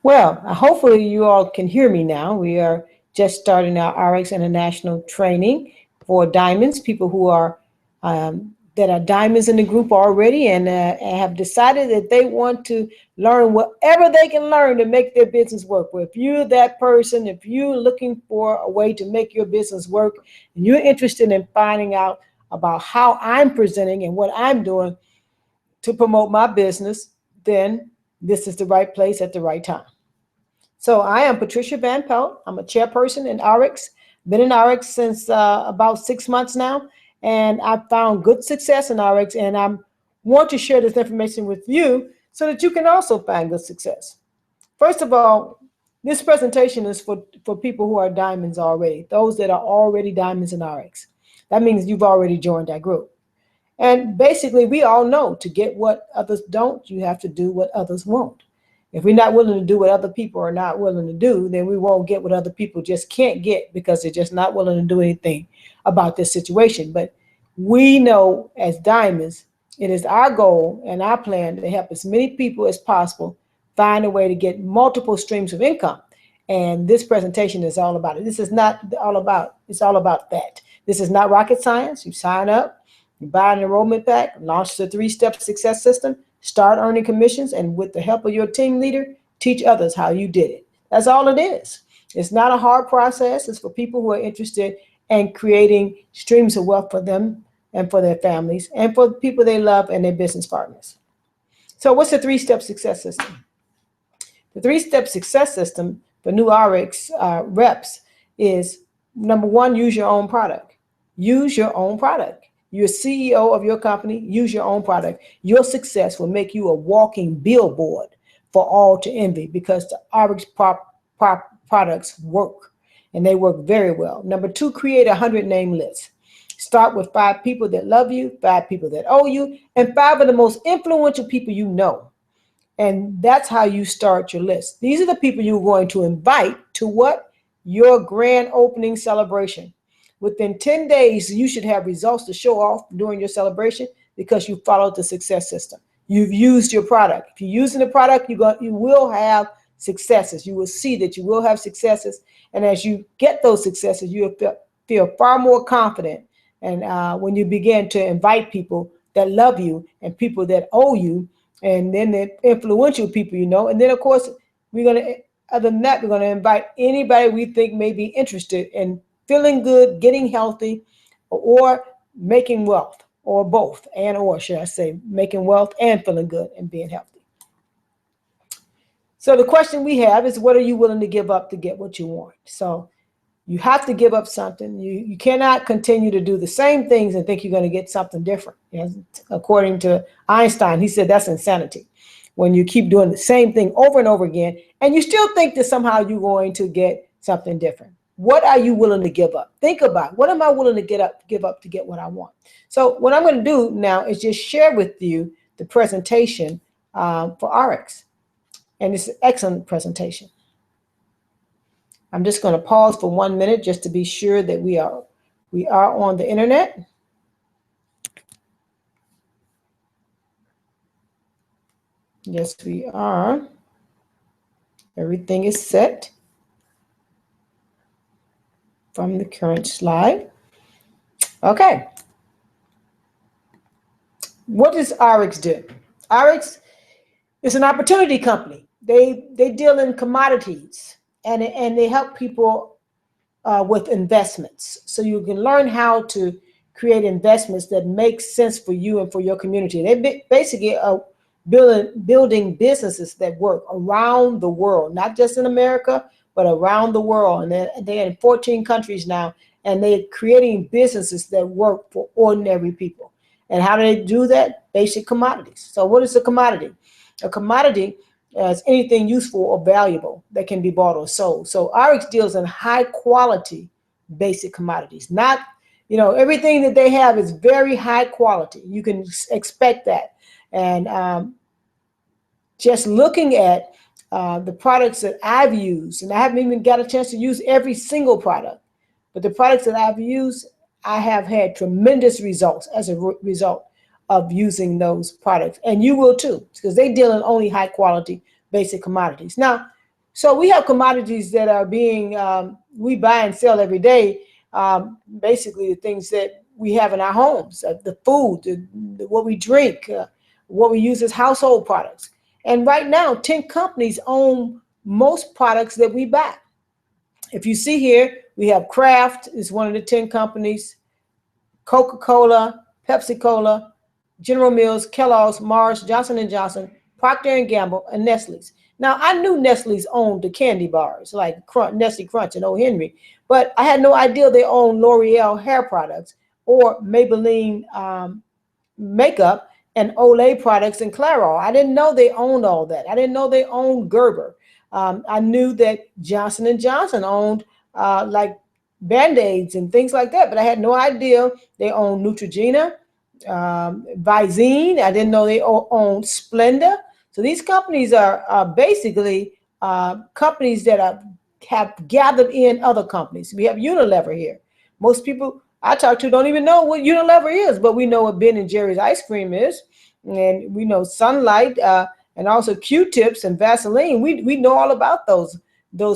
Well, hopefully you all can hear me now. We are just starting our RX International training for diamonds, people who are that are diamonds in the group already and have decided that they want to learn whatever they can learn to make their business work. Well, if you're that person, if you're looking for a way to make your business work and you're interested in finding out about how I'm presenting and what I'm doing to promote my business, then this is the right place at the right time. So I am Patricia Van Pelt. I'm a chairperson in RX. Been in RX since about 6 months now, and I've found good success in RX. And I want to share this information with you so that you can also find good success. First of all, this presentation is for people who are diamonds already, those that are already diamonds in RX. That means you've already joined that group. And basically, we all know to get what others don't, you have to do what others won't. If we're not willing to do what other people are not willing to do, then we won't get what other people just can't get because they're just not willing to do anything about this situation. But we know as diamonds, it is our goal and our plan to help as many people as possible find a way to get multiple streams of income. And this presentation is all about it. This is not all about, it's all about that. This is not rocket science. You sign up, you buy an enrollment pack, launch the 3-step success system, start earning commissions, and with the help of your team leader, teach others how you did it. That's all it is. It's not a hard process. It's for people who are interested in creating streams of wealth for them and for their families and for the people they love and their business partners. So what's the 3-step success system? The 3-step success system for new RX reps is, number one, use your own product. Use your own product. You're CEO of your company, use your own product. Your success will make you a walking billboard for all to envy because the RX products work and they work very well. Number two, create a 100-name list. Start with 5 people that love you, 5 people that owe you, and 5 of the most influential people you know. And that's how you start your list. These are the people you're going to invite to what? Your grand opening celebration. Within 10 days, you should have results to show off during your celebration because you followed the success system. You've used your product. If you're using the product, you will have successes. You will see that you will have successes. And as you get those successes, you will feel far more confident. And when you begin to invite people that love you and people that owe you, and then the influential people you know. And then, of course, other than that, we're going to invite anybody we think may be interested in feeling good, getting healthy, or making wealth, or both, or should I say, making wealth and feeling good and being healthy. So the question we have is, what are you willing to give up to get what you want? So you have to give up something. You cannot continue to do the same things and think you're going to get something different. According to Einstein, he said that's insanity. When you keep doing the same thing over and over again, and you still think that somehow you're going to get something different. What are you willing to give up? Think about, what am I willing to give up to get what I want? So what I'm going to do now is just share with you the presentation for RX. And it's an excellent presentation. I'm just going to pause for 1 minute just to be sure that we are on the internet. Yes, we are. Everything is set from the current slide. Okay. What does RX do? RX is an opportunity company. They deal in commodities and they help people with investments. So you can learn how to create investments that make sense for you and for your community. They basically are building businesses that work around the world, not just in America, but around the world. And they're in 14 countries now, and they're creating businesses that work for ordinary people. And how do they do that? Basic commodities. So what is a commodity? A commodity is anything useful or valuable that can be bought or sold. So RX deals in high quality basic commodities. Not, everything that they have is very high quality. You can expect that. And just looking at the products that I've used, and I haven't even got a chance to use every single product, but the products that I've used, I have had tremendous results as a result of using those products. And you will too, because they deal in only high quality basic commodities. Now, So we have commodities that are being, we buy and sell every day. Basically the things that we have in our homes, the food, what we drink, what we use as household products. And right now, 10 companies own most products that we buy. If you see here, we have Kraft is one of the 10 companies, Coca-Cola, Pepsi-Cola, General Mills, Kellogg's, Mars, Johnson & Johnson, Procter & Gamble, and Nestle's. Now, I knew Nestle's owned the candy bars like Nestle Crunch and O. Henry, but I had no idea they owned L'Oreal hair products or Maybelline makeup and Olay products and Clairol. I didn't know they owned all that. I didn't know they owned Gerber. I knew that Johnson & Johnson owned like Band-Aids and things like that, but I had no idea they owned Neutrogena, Visine. I didn't know they owned Splenda. So these companies are basically companies that have gathered in other companies. We have Unilever here. Most people I talk to don't even know what Unilever is, but we know what Ben & Jerry's ice cream is, and we know Sunlight and also Q-tips and Vaseline. We know all about those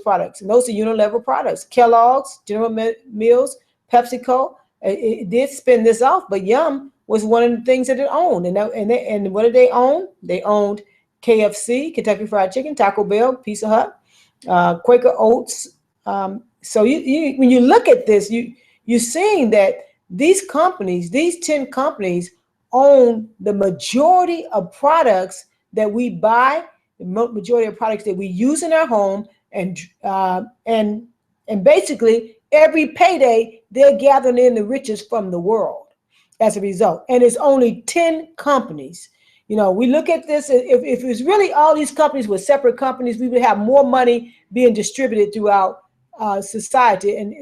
products, and those are Unilever products. Kellogg's, General Mills, PepsiCo. It did spin this off, but Yum was one of the things that it owned. And what did they own? They owned KFC, Kentucky Fried Chicken, Taco Bell, Pizza Hut, Quaker Oats. So when you look at this, you're seeing that these companies, these 10 companies, own the majority of products that we buy, the majority of products that we use in our home, and basically every payday they're gathering in the riches from the world as a result. And it's only 10 companies. You know, we look at this, if it was really all these companies were separate companies, we would have more money being distributed throughout society and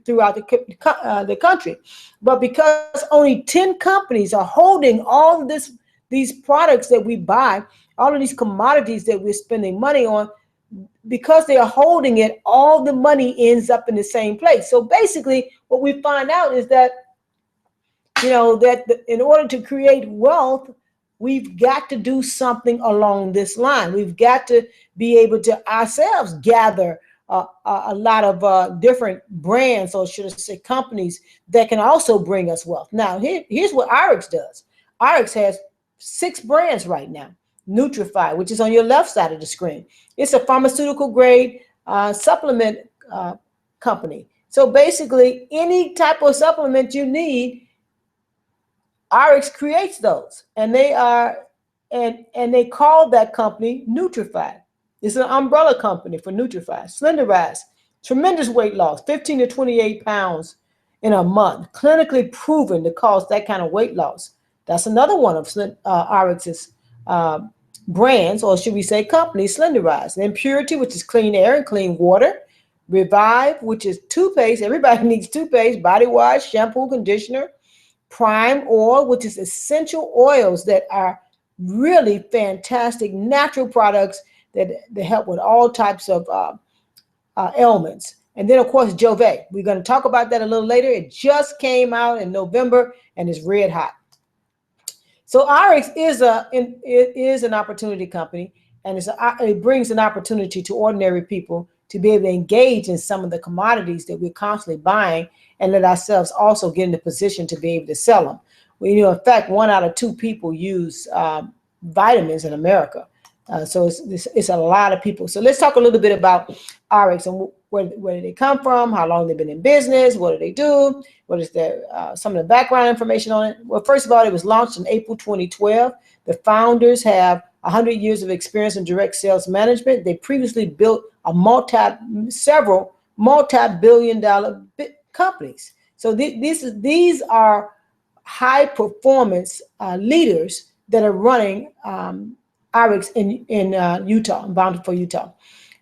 throughout the country. But because only 10 companies are holding all of these products that we buy, all of these commodities that we're spending money on, because they are holding it, all the money ends up in the same place. So basically what we find out is that, you know, that in order to create wealth, we've got to do something along this line. We've got to be able to ourselves gather a lot of different brands, or should I say companies, that can also bring us wealth. Now, here's what RX does. RX has 6 brands right now. Nutrify, which is on your left side of the screen. It's a pharmaceutical grade supplement company. So basically, any type of supplement you need, RX creates those, and they are, and they call that company Nutrify. It's an umbrella company for Nutrify. Slenderize, tremendous weight loss, 15 to 28 pounds in a month, clinically proven to cause that kind of weight loss. That's another one of RX's brands, or should we say companies, Slenderize. And Purity, which is clean air and clean water. Revive, which is toothpaste. Everybody needs toothpaste, body wash, shampoo, conditioner. Prime Oil, which is essential oils that are really fantastic natural products that help with all types of ailments. And then, of course, Jove. We're going to talk about that a little later. It just came out in November and is red hot. So RX is an opportunity company, and it brings an opportunity to ordinary people to be able to engage in some of the commodities that we're constantly buying, and let ourselves also get in the position to be able to sell them. Well, you know, in fact, 1 out of 2 people use vitamins in America. So it's a lot of people. So let's talk a little bit about RX and where did they come from, how long they've been in business, what do they do, what is some of the background information on it. Well, first of all, it was launched in April 2012. The founders have 100 years of experience in direct sales management. They previously built several multi-billion-dollar companies. So these are high performance leaders that are running RX in Utah, in Bountiful, Utah.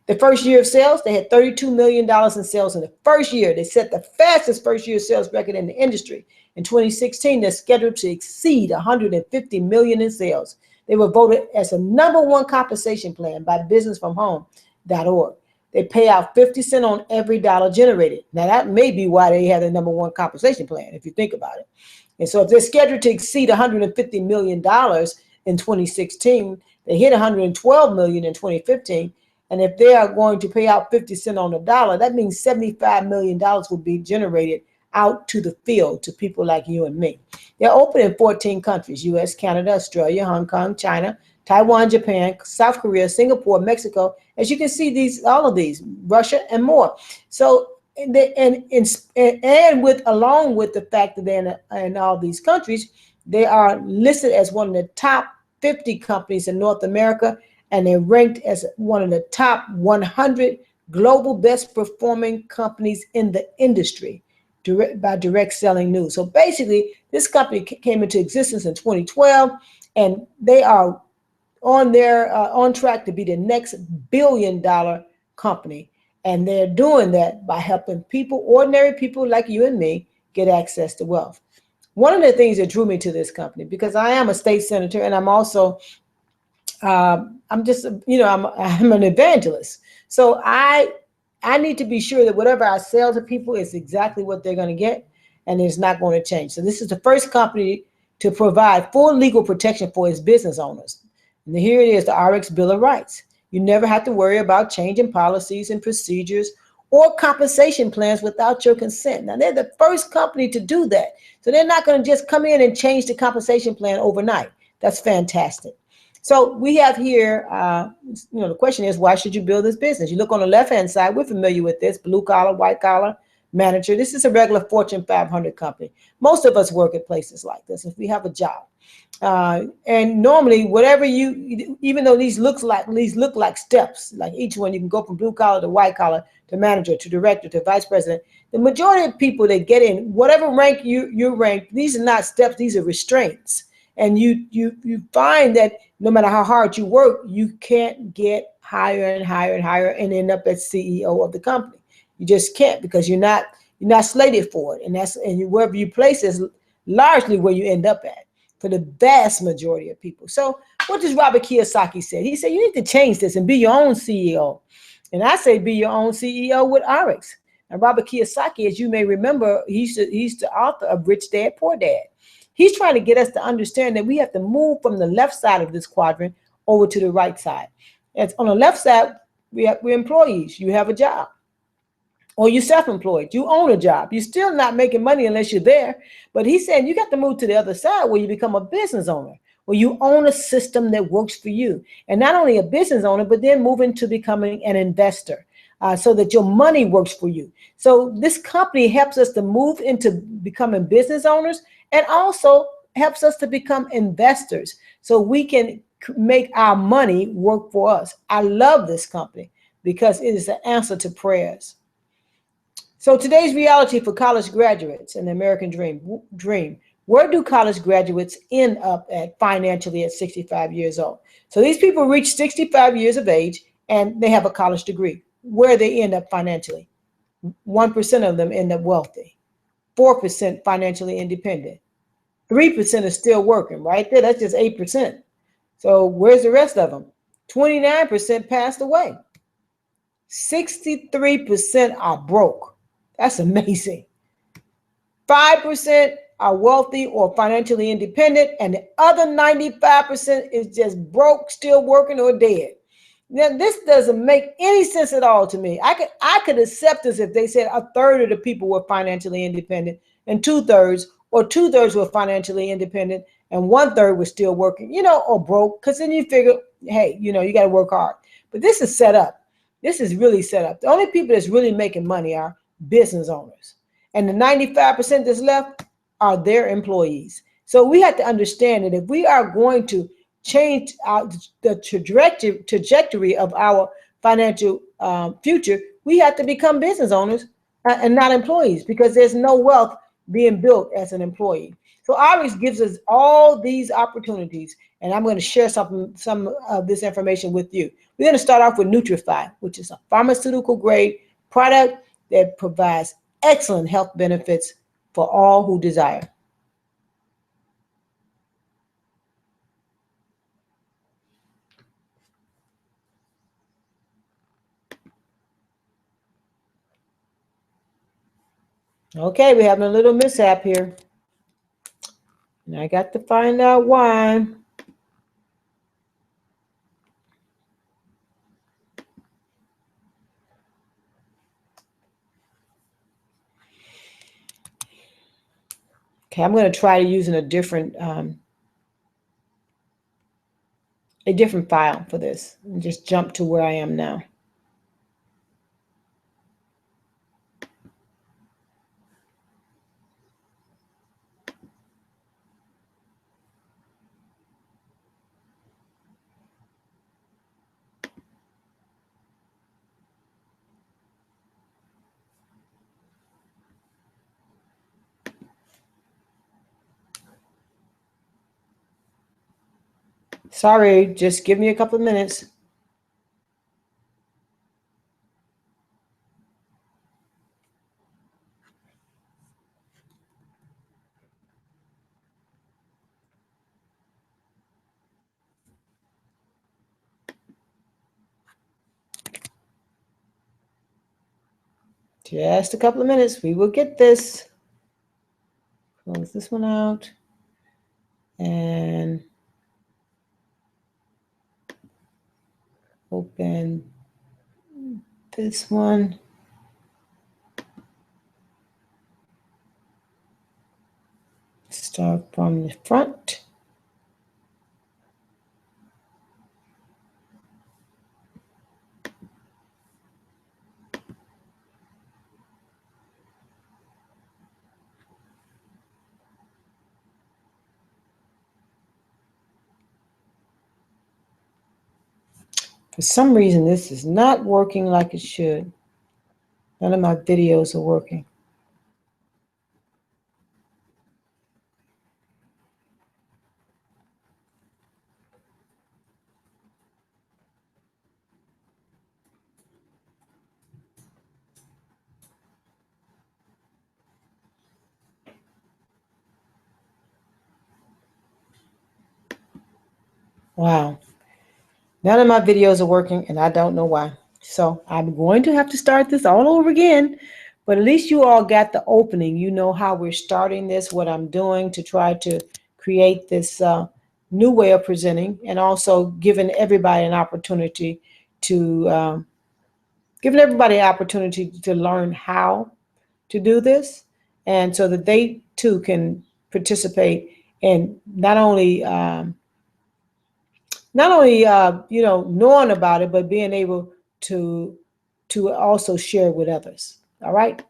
The first year of sales, they had $32 million in sales in the first year. They set the fastest first year sales record in the industry. In 2016, they're scheduled to exceed $150 million in sales. They were voted as the #1 compensation plan by businessfromhome.org. They pay out 50 cents on every dollar generated. Now, that may be why they have the #1 compensation plan, if you think about it. And so if they're scheduled to exceed $150 million in 2016, they hit $112 million in 2015, And if they are going to pay out 50 cents on the dollar, that means $75 million will be generated out to the field to people like you and me. They're open in 14 countries: US, Canada, Australia, Hong Kong, China, Taiwan, Japan, South Korea, Singapore, Mexico. As you can see, all of these, Russia and more. So, and along with the fact that they're in all these countries, they are listed as one of the top 50 companies in North America, and they're ranked as one of the top 100 global best performing companies in the industry by Direct Selling News. So basically, this company came into existence in 2012, and they are on track to be the next billion-dollar company. And they're doing that by helping people, ordinary people like you and me, get access to wealth. One of the things that drew me to this company, because I am a state senator, and I'm also I'm just, I'm an evangelist. So I need to be sure that whatever I sell to people is exactly what they're going to get, and it's not going to change. So this is the first company to provide full legal protection for its business owners. And here it is, the RX Bill of Rights. You never have to worry about changing policies and procedures or compensation plans without your consent. Now, they're the first company to do that. So they're not going to just come in and change the compensation plan overnight. That's fantastic. So we have here, the question is, why should you build this business? You look on the left-hand side, we're familiar with this, blue collar, white collar manager. This is a regular Fortune 500 company. Most of us work at places like this if we have a job. And normally, whatever even though these look like steps, like each one, you can go from blue collar to white collar to manager to director to vice president. The majority of people that get in, whatever rank you're ranked, these are not steps, these are restraints. And you find that no matter how hard you work, you can't get higher and higher and higher and end up as CEO of the company. You just can't, because you're not slated for it. And wherever you place is largely where you end up at for the vast majority of people. So what does Robert Kiyosaki say? He said, you need to change this and be your own CEO. And I say, be your own CEO with RX. And Robert Kiyosaki, as you may remember, he's the author of Rich Dad, Poor Dad. He's trying to get us to understand that we have to move from the left side of this quadrant over to the right side. And on the left side, we're employees. You have a job. Or you're self-employed. You own a job. You're still not making money unless you're there. But he's saying you got to move to the other side where you become a business owner, where you own a system that works for you. And not only a business owner, but then move into becoming an investor. So that your money works for you. So this company helps us to move into becoming business owners, and also helps us to become investors so we can make our money work for us. I love this company because it is the answer to prayers. So today's reality for college graduates and the American dream. Where do college graduates end up at financially at 65 years old? So these people reach 65 years of age and they have a college degree. Where they end up financially? 1% of them end up wealthy. 4% financially independent. 3% is still working, right there. That's just 8%. So where's the rest of them? 29% passed away. 63% are broke. That's amazing. 5% are wealthy or financially independent, and the other 95% is just broke, still working, or dead. Now, this doesn't make any sense at all to me. I could accept this if they said a third of the people were financially independent and two-thirds were financially independent and one-third was still working, or broke, because then you figure, hey, you got to work hard. But this is set up. This is really set up. The only people that's really making money are business owners. And the 95% that's left are their employees. So we have to understand that if we are going to change the trajectory of our financial future, we have to become business owners and not employees, because there's no wealth being built as an employee. So RX gives us all these opportunities, and I'm going to share some of this information with you. We're going to start off with Nutrify, which is a pharmaceutical grade product that provides excellent health benefits for all who desire. Okay, we're having a little mishap here. And I got to find out why. Okay, I'm going to try using a different file for this and just jump to where I am now. Sorry, just give me a couple of minutes. Just a couple of minutes. We will get this. Close this one out. And open this one. Start from the front. For some reason, this is not working like it should. None of my videos are working. Wow. None of my videos are working, and I don't know why. So I'm going to have to start this all over again. But at least you all got the opening. You know how we're starting this, what I'm doing to try to create this new way of presenting, and also giving everybody an opportunity to learn how to do this, and so that they too can participate in not only knowing about it, but being able to also share with others. All right.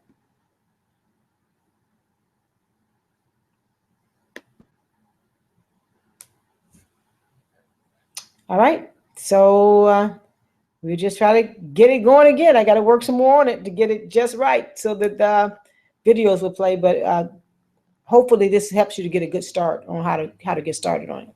All right. So we just try to get it going again. I got to work some more on it to get it just right so that the videos will play. But hopefully this helps you to get a good start on how to get started on it.